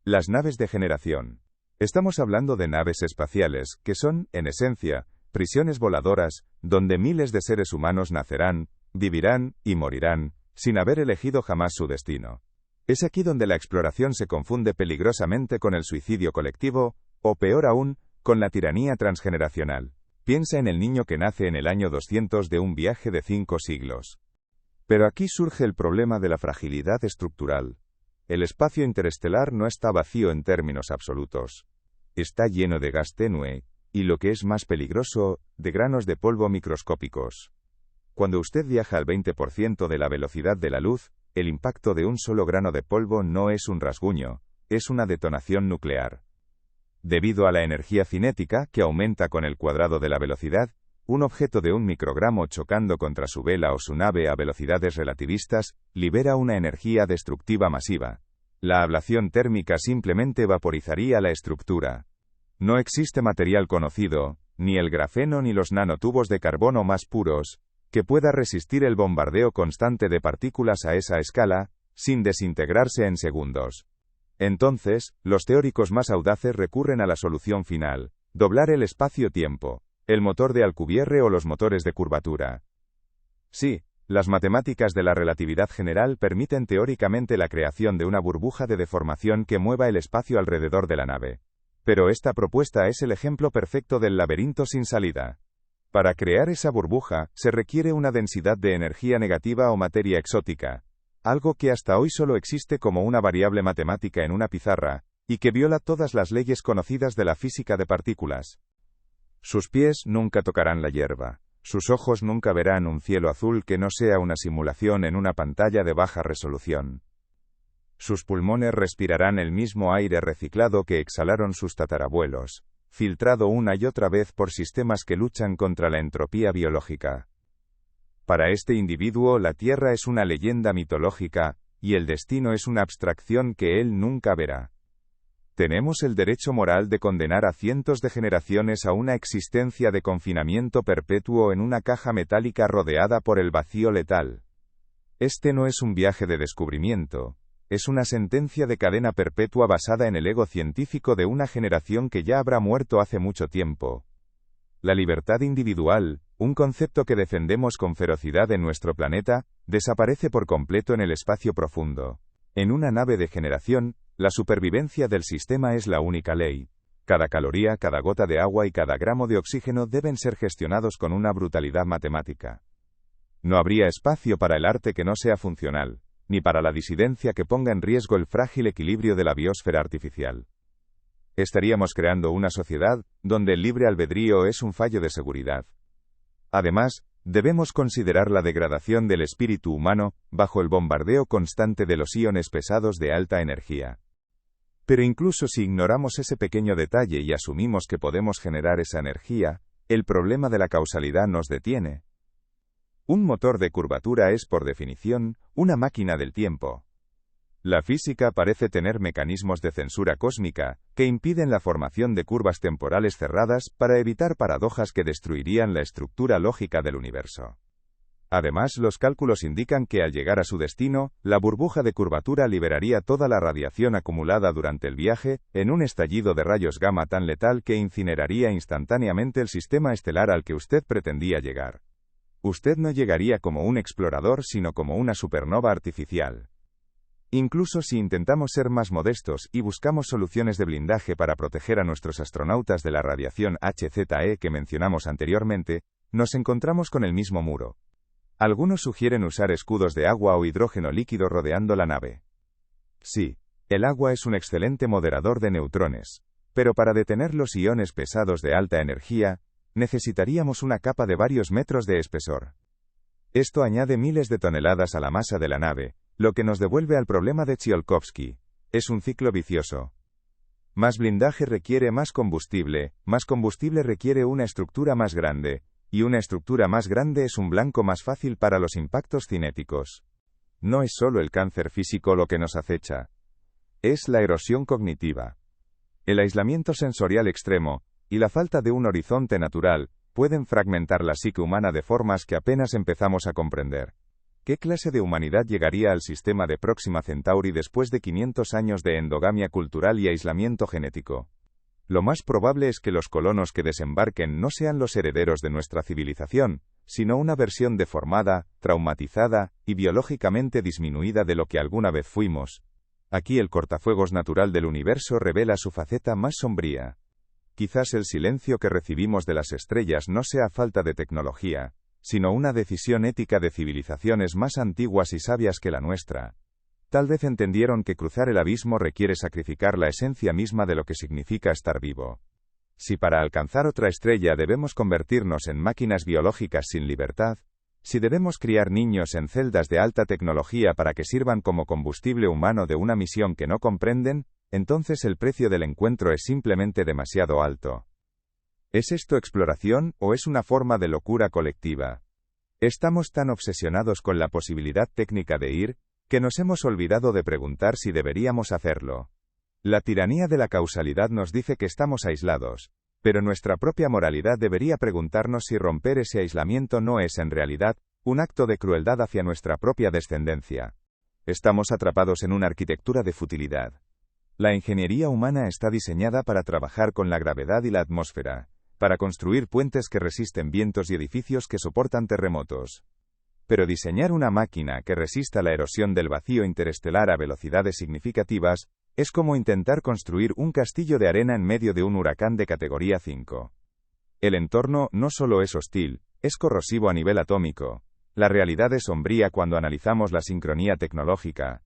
S1: Las naves de generación. Estamos hablando de naves espaciales, que son, en esencia, prisiones voladoras, donde miles de seres humanos nacerán, vivirán y morirán, sin haber elegido jamás su destino. Es aquí donde la exploración se confunde peligrosamente con el suicidio colectivo, o peor aún, con la tiranía transgeneracional. Piensa en el niño que nace en el año 200 de un viaje de 5 siglos. Pero aquí surge el problema de la fragilidad estructural. El espacio interestelar no está vacío en términos absolutos. Está lleno de gas tenue, y lo que es más peligroso, de granos de polvo microscópicos. Cuando usted viaja al 20% de la velocidad de la luz, el impacto de un solo grano de polvo no es un rasguño, es una detonación nuclear. Debido a la energía cinética, que aumenta con el cuadrado de la velocidad, un objeto de 1 microgramo chocando contra su vela o su nave a velocidades relativistas, libera una energía destructiva masiva. La ablación térmica simplemente vaporizaría la estructura. No existe material conocido, ni el grafeno ni los nanotubos de carbono más puros, que pueda resistir el bombardeo constante de partículas a esa escala, sin desintegrarse en segundos. Entonces, los teóricos más audaces recurren a la solución final: doblar el espacio-tiempo, el motor de Alcubierre o los motores de curvatura. Sí, las matemáticas de la relatividad general permiten teóricamente la creación de una burbuja de deformación que mueva el espacio alrededor de la nave. Pero esta propuesta es el ejemplo perfecto del laberinto sin salida. Para crear esa burbuja, se requiere una densidad de energía negativa o materia exótica, algo que hasta hoy solo existe como una variable matemática en una pizarra, y que viola todas las leyes conocidas de la física de partículas. Sus pies nunca tocarán la hierba, Sus ojos nunca verán un cielo azul que no sea una simulación en una pantalla de baja resolución. Sus pulmones respirarán el mismo aire reciclado que exhalaron sus tatarabuelos, filtrado una y otra vez por sistemas que luchan contra la entropía biológica. Para este individuo la Tierra es una leyenda mitológica, y el destino es una abstracción que él nunca verá. Tenemos el derecho moral de condenar a cientos de generaciones a una existencia de confinamiento perpetuo en una caja metálica rodeada por el vacío letal. Este no es un viaje de descubrimiento, es una sentencia de cadena perpetua basada en el ego científico de una generación que ya habrá muerto hace mucho tiempo. La libertad individual, un concepto que defendemos con ferocidad en nuestro planeta, desaparece por completo en el espacio profundo. En una nave de generación, la supervivencia del sistema es la única ley. Cada caloría, cada gota de agua y cada gramo de oxígeno deben ser gestionados con una brutalidad matemática. No habría espacio para el arte que no sea funcional, ni para la disidencia que ponga en riesgo el frágil equilibrio de la biosfera artificial. Estaríamos creando una sociedad donde el libre albedrío es un fallo de seguridad. Además, debemos considerar la degradación del espíritu humano, bajo el bombardeo constante de los iones pesados de alta energía. Pero incluso si ignoramos ese pequeño detalle y asumimos que podemos generar esa energía, el problema de la causalidad nos detiene. Un motor de curvatura es, por definición, una máquina del tiempo. La física parece tener mecanismos de censura cósmica, que impiden la formación de curvas temporales cerradas para evitar paradojas que destruirían la estructura lógica del universo. Además, los cálculos indican que al llegar a su destino, la burbuja de curvatura liberaría toda la radiación acumulada durante el viaje, en un estallido de rayos gamma tan letal que incineraría instantáneamente el sistema estelar al que usted pretendía llegar. Usted no llegaría como un explorador sino como una supernova artificial. Incluso si intentamos ser más modestos y buscamos soluciones de blindaje para proteger a nuestros astronautas de la radiación HZE que mencionamos anteriormente, nos encontramos con el mismo muro. Algunos sugieren usar escudos de agua o hidrógeno líquido rodeando la nave. Sí, el agua es un excelente moderador de neutrones, pero para detener los iones pesados de alta energía, necesitaríamos una capa de varios metros de espesor. Esto añade miles de toneladas a la masa de la nave, lo que nos devuelve al problema de Tsiolkovsky. Es un ciclo vicioso. Más blindaje requiere más combustible requiere una estructura más grande, y una estructura más grande es un blanco más fácil para los impactos cinéticos. No es solo el cáncer físico lo que nos acecha. Es la erosión cognitiva. El aislamiento sensorial extremo, y la falta de un horizonte natural, pueden fragmentar la psique humana de formas que apenas empezamos a comprender. ¿Qué clase de humanidad llegaría al sistema de Próxima Centauri después de 500 años de endogamia cultural y aislamiento genético? Lo más probable es que los colonos que desembarquen no sean los herederos de nuestra civilización, sino una versión deformada, traumatizada y biológicamente disminuida de lo que alguna vez fuimos. Aquí el cortafuegos natural del universo revela su faceta más sombría. Quizás el silencio que recibimos de las estrellas no sea falta de tecnología, sino una decisión ética de civilizaciones más antiguas y sabias que la nuestra. Tal vez entendieron que cruzar el abismo requiere sacrificar la esencia misma de lo que significa estar vivo. Si para alcanzar otra estrella debemos convertirnos en máquinas biológicas sin libertad, si debemos criar niños en celdas de alta tecnología para que sirvan como combustible humano de una misión que no comprenden, entonces el precio del encuentro es simplemente demasiado alto. ¿Es esto exploración o es una forma de locura colectiva? Estamos tan obsesionados con la posibilidad técnica de ir, que nos hemos olvidado de preguntar si deberíamos hacerlo. La tiranía de la causalidad nos dice que estamos aislados, pero nuestra propia moralidad debería preguntarnos si romper ese aislamiento no es en realidad un acto de crueldad hacia nuestra propia descendencia. Estamos atrapados en una arquitectura de futilidad. La ingeniería humana está diseñada para trabajar con la gravedad y la atmósfera, para construir puentes que resisten vientos y edificios que soportan terremotos. Pero diseñar una máquina que resista la erosión del vacío interestelar a velocidades significativas, es como intentar construir un castillo de arena en medio de un huracán de categoría 5. El entorno no solo es hostil, es corrosivo a nivel atómico. La realidad es sombría cuando analizamos la sincronía tecnológica.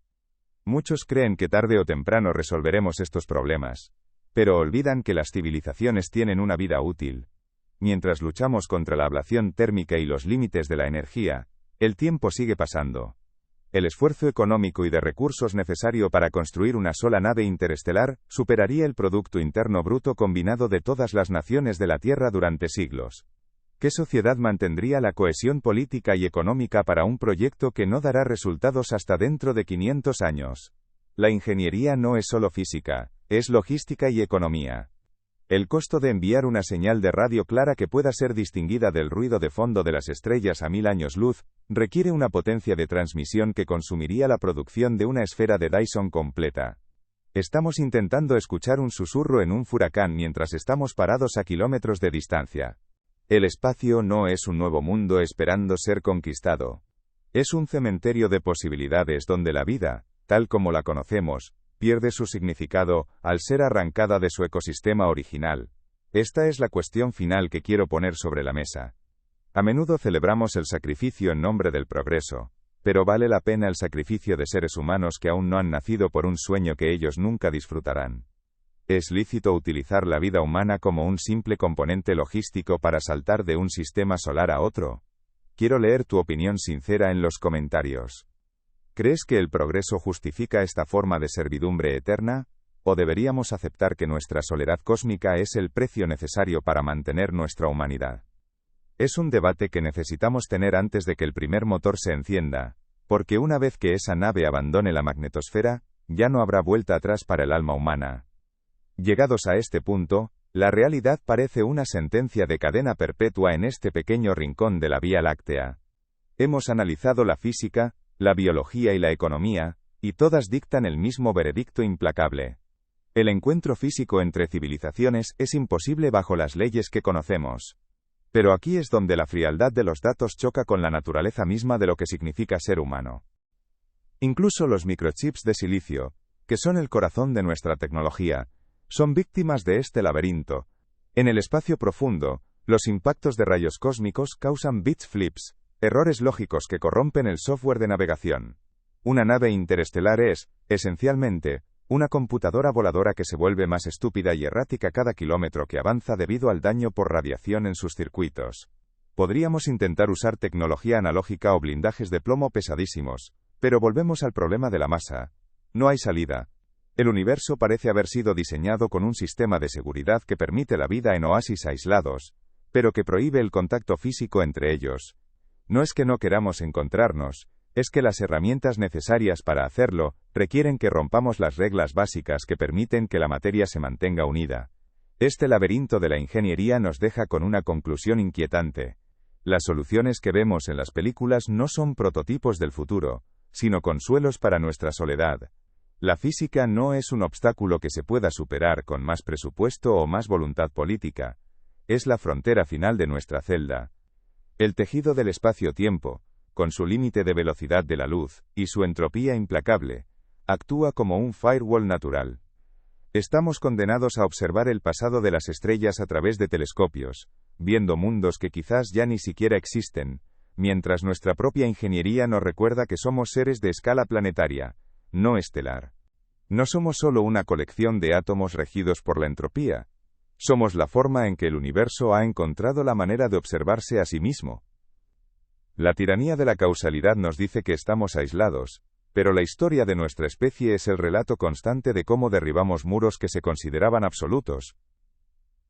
S1: Muchos creen que tarde o temprano resolveremos estos problemas, pero olvidan que las civilizaciones tienen una vida útil. Mientras luchamos contra la ablación térmica y los límites de la energía, el tiempo sigue pasando. El esfuerzo económico y de recursos necesario para construir una sola nave interestelar superaría el Producto Interno Bruto combinado de todas las naciones de la Tierra durante siglos. ¿Qué sociedad mantendría la cohesión política y económica para un proyecto que no dará resultados hasta dentro de 500 años? La ingeniería no es solo física, es logística y economía. El costo de enviar una señal de radio clara que pueda ser distinguida del ruido de fondo de las estrellas a 1000 años luz, requiere una potencia de transmisión que consumiría la producción de una esfera de Dyson completa. Estamos intentando escuchar un susurro en un furacán mientras estamos parados a kilómetros de distancia. El espacio no es un nuevo mundo esperando ser conquistado. Es un cementerio de posibilidades donde la vida, tal como la conocemos, pierde su significado al ser arrancada de su ecosistema original. Esta es la cuestión final que quiero poner sobre la mesa. A menudo celebramos el sacrificio en nombre del progreso, pero ¿vale la pena el sacrificio de seres humanos que aún no han nacido por un sueño que ellos nunca disfrutarán? ¿Es lícito utilizar la vida humana como un simple componente logístico para saltar de un sistema solar a otro? Quiero leer tu opinión sincera en los comentarios. ¿Crees que el progreso justifica esta forma de servidumbre eterna? ¿O deberíamos aceptar que nuestra soledad cósmica es el precio necesario para mantener nuestra humanidad? Es un debate que necesitamos tener antes de que el primer motor se encienda, porque una vez que esa nave abandone la magnetosfera, ya no habrá vuelta atrás para el alma humana. Llegados a este punto, la realidad parece una sentencia de cadena perpetua en este pequeño rincón de la Vía Láctea. Hemos analizado la física, la biología y la economía, y todas dictan el mismo veredicto implacable. El encuentro físico entre civilizaciones es imposible bajo las leyes que conocemos. Pero aquí es donde la frialdad de los datos choca con la naturaleza misma de lo que significa ser humano. Incluso los microchips de silicio, que son el corazón de nuestra tecnología, son víctimas de este laberinto. En el espacio profundo, los impactos de rayos cósmicos causan bit flips, errores lógicos que corrompen el software de navegación. Una nave interestelar es, esencialmente, una computadora voladora que se vuelve más estúpida y errática cada kilómetro que avanza debido al daño por radiación en sus circuitos. Podríamos intentar usar tecnología analógica o blindajes de plomo pesadísimos, pero volvemos al problema de la masa. No hay salida. El universo parece haber sido diseñado con un sistema de seguridad que permite la vida en oasis aislados, pero que prohíbe el contacto físico entre ellos. No es que no queramos encontrarnos, es que las herramientas necesarias para hacerlo requieren que rompamos las reglas básicas que permiten que la materia se mantenga unida. Este laberinto de la ingeniería nos deja con una conclusión inquietante. Las soluciones que vemos en las películas no son prototipos del futuro, sino consuelos para nuestra soledad. La física no es un obstáculo que se pueda superar con más presupuesto o más voluntad política. Es la frontera final de nuestra celda. El tejido del espacio-tiempo, con su límite de velocidad de la luz, y su entropía implacable, actúa como un firewall natural. Estamos condenados a observar el pasado de las estrellas a través de telescopios, viendo mundos que quizás ya ni siquiera existen, mientras nuestra propia ingeniería nos recuerda que somos seres de escala planetaria, no estelar. No somos solo una colección de átomos regidos por la entropía. Somos la forma en que el universo ha encontrado la manera de observarse a sí mismo. La tiranía de la causalidad nos dice que estamos aislados, pero la historia de nuestra especie es el relato constante de cómo derribamos muros que se consideraban absolutos.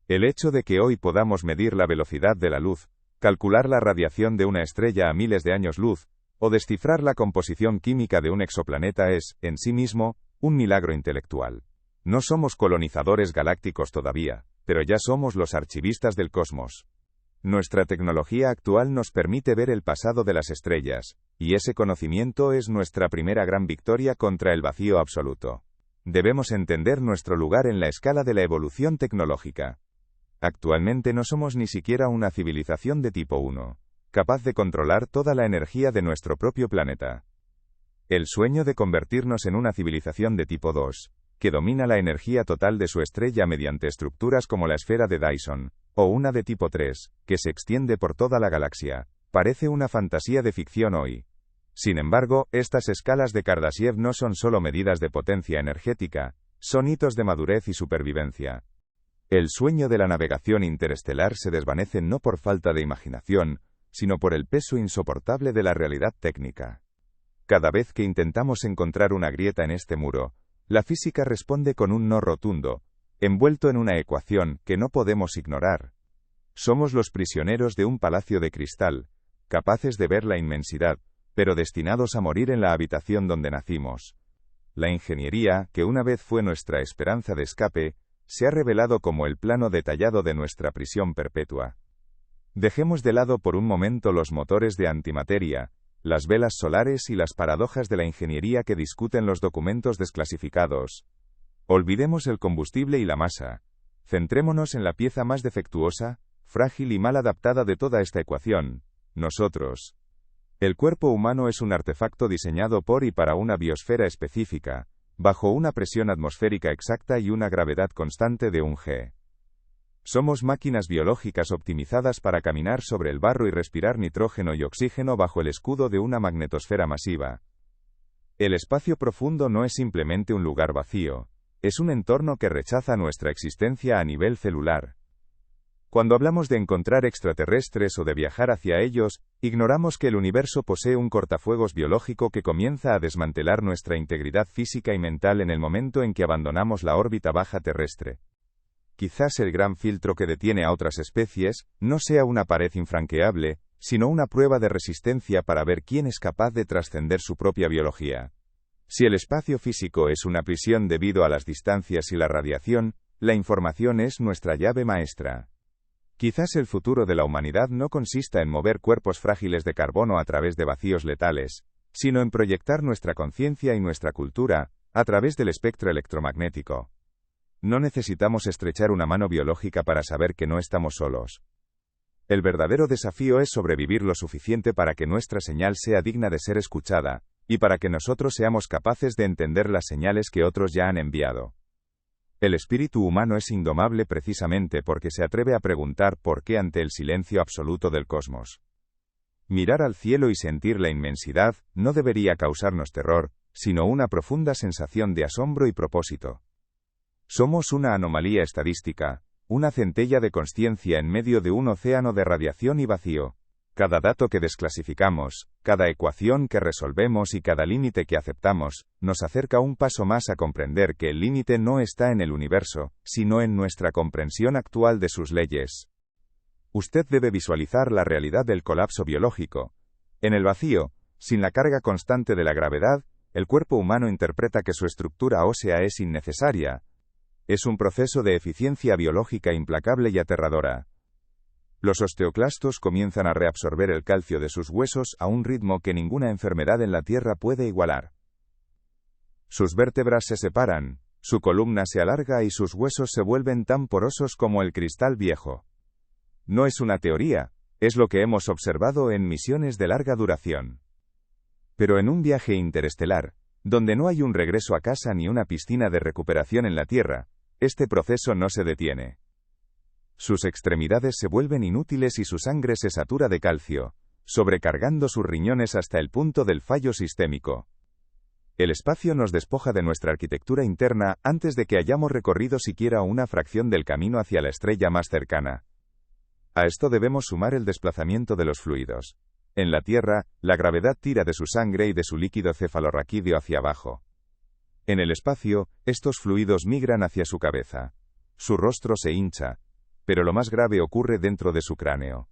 S1: El hecho de que hoy podamos medir la velocidad de la luz, calcular la radiación de una estrella a miles de años luz, o descifrar la composición química de un exoplaneta es, en sí mismo, un milagro intelectual. No somos colonizadores galácticos todavía, pero ya somos los archivistas del cosmos. Nuestra tecnología actual nos permite ver el pasado de las estrellas, y ese conocimiento es nuestra primera gran victoria contra el vacío absoluto. Debemos entender nuestro lugar en la escala de la evolución tecnológica. Actualmente no somos ni siquiera una civilización de tipo 1, capaz de controlar toda la energía de nuestro propio planeta. El sueño de convertirnos en una civilización de tipo 2, que domina la energía total de su estrella mediante estructuras como la esfera de Dyson, o una de tipo 3, que se extiende por toda la galaxia, parece una fantasía de ficción hoy. Sin embargo, estas escalas de Kardashev no son solo medidas de potencia energética, son hitos de madurez y supervivencia. El sueño de la navegación interestelar se desvanece no por falta de imaginación, sino por el peso insoportable de la realidad técnica. Cada vez que intentamos encontrar una grieta en este muro, la física responde con un no rotundo, envuelto en una ecuación que no podemos ignorar. Somos los prisioneros de un palacio de cristal, capaces de ver la inmensidad, pero destinados a morir en la habitación donde nacimos. La ingeniería, que una vez fue nuestra esperanza de escape, se ha revelado como el plano detallado de nuestra prisión perpetua. Dejemos de lado por un momento los motores de antimateria, las velas solares y las paradojas de la ingeniería que discuten los documentos desclasificados. Olvidemos el combustible y la masa. Centrémonos en la pieza más defectuosa, frágil y mal adaptada de toda esta ecuación: nosotros. El cuerpo humano es un artefacto diseñado por y para una biosfera específica, bajo una presión atmosférica exacta y una gravedad constante de 1 G. Somos máquinas biológicas optimizadas para caminar sobre el barro y respirar nitrógeno y oxígeno bajo el escudo de una magnetosfera masiva. El espacio profundo no es simplemente un lugar vacío, es un entorno que rechaza nuestra existencia a nivel celular. Cuando hablamos de encontrar extraterrestres o de viajar hacia ellos, ignoramos que el universo posee un cortafuegos biológico que comienza a desmantelar nuestra integridad física y mental en el momento en que abandonamos la órbita baja terrestre. Quizás el gran filtro que detiene a otras especies no sea una pared infranqueable, sino una prueba de resistencia para ver quién es capaz de trascender su propia biología. Si el espacio físico es una prisión debido a las distancias y la radiación, la información es nuestra llave maestra. Quizás el futuro de la humanidad no consista en mover cuerpos frágiles de carbono a través de vacíos letales, sino en proyectar nuestra conciencia y nuestra cultura a través del espectro electromagnético. No necesitamos estrechar una mano biológica para saber que no estamos solos. El verdadero desafío es sobrevivir lo suficiente para que nuestra señal sea digna de ser escuchada, y para que nosotros seamos capaces de entender las señales que otros ya han enviado. El espíritu humano es indomable precisamente porque se atreve a preguntar por qué ante el silencio absoluto del cosmos. Mirar al cielo y sentir la inmensidad no debería causarnos terror, sino una profunda sensación de asombro y propósito. Somos una anomalía estadística, una centella de consciencia en medio de un océano de radiación y vacío. Cada dato que desclasificamos, cada ecuación que resolvemos y cada límite que aceptamos, nos acerca un paso más a comprender que el límite no está en el universo, sino en nuestra comprensión actual de sus leyes. Usted debe visualizar la realidad del colapso biológico. En el vacío, sin la carga constante de la gravedad, el cuerpo humano interpreta que su estructura ósea es innecesaria. Es un proceso de eficiencia biológica implacable y aterradora. Los osteoclastos comienzan a reabsorber el calcio de sus huesos a un ritmo que ninguna enfermedad en la Tierra puede igualar. Sus vértebras se separan, su columna se alarga y sus huesos se vuelven tan porosos como el cristal viejo. No es una teoría, es lo que hemos observado en misiones de larga duración. Pero en un viaje interestelar, donde no hay un regreso a casa ni una piscina de recuperación en la Tierra, este proceso no se detiene. Sus extremidades se vuelven inútiles y su sangre se satura de calcio, sobrecargando sus riñones hasta el punto del fallo sistémico. El espacio nos despoja de nuestra arquitectura interna antes de que hayamos recorrido siquiera una fracción del camino hacia la estrella más cercana. A esto debemos sumar el desplazamiento de los fluidos. En la Tierra, la gravedad tira de su sangre y de su líquido cefalorraquídeo hacia abajo. En el espacio, estos fluidos migran hacia su cabeza. Su rostro se hincha, pero lo más grave ocurre dentro de su cráneo.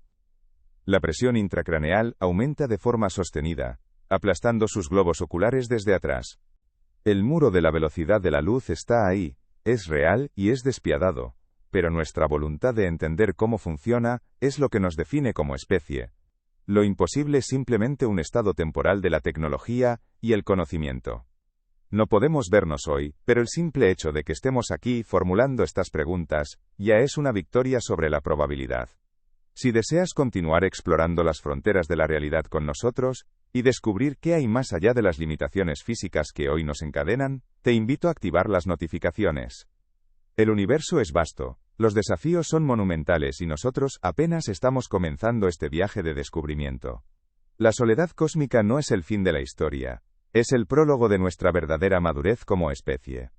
S1: La presión intracraneal aumenta de forma sostenida, aplastando sus globos oculares desde atrás. El muro de la velocidad de la luz está ahí, es real y es despiadado, pero nuestra voluntad de entender cómo funciona es lo que nos define como especie. Lo imposible es simplemente un estado temporal de la tecnología y el conocimiento. No podemos vernos hoy, pero el simple hecho de que estemos aquí formulando estas preguntas ya es una victoria sobre la probabilidad. Si deseas continuar explorando las fronteras de la realidad con nosotros y descubrir qué hay más allá de las limitaciones físicas que hoy nos encadenan, te invito a activar las notificaciones. El universo es vasto, los desafíos son monumentales y nosotros apenas estamos comenzando este viaje de descubrimiento. La soledad cósmica no es el fin de la historia. Es el prólogo de nuestra verdadera madurez como especie.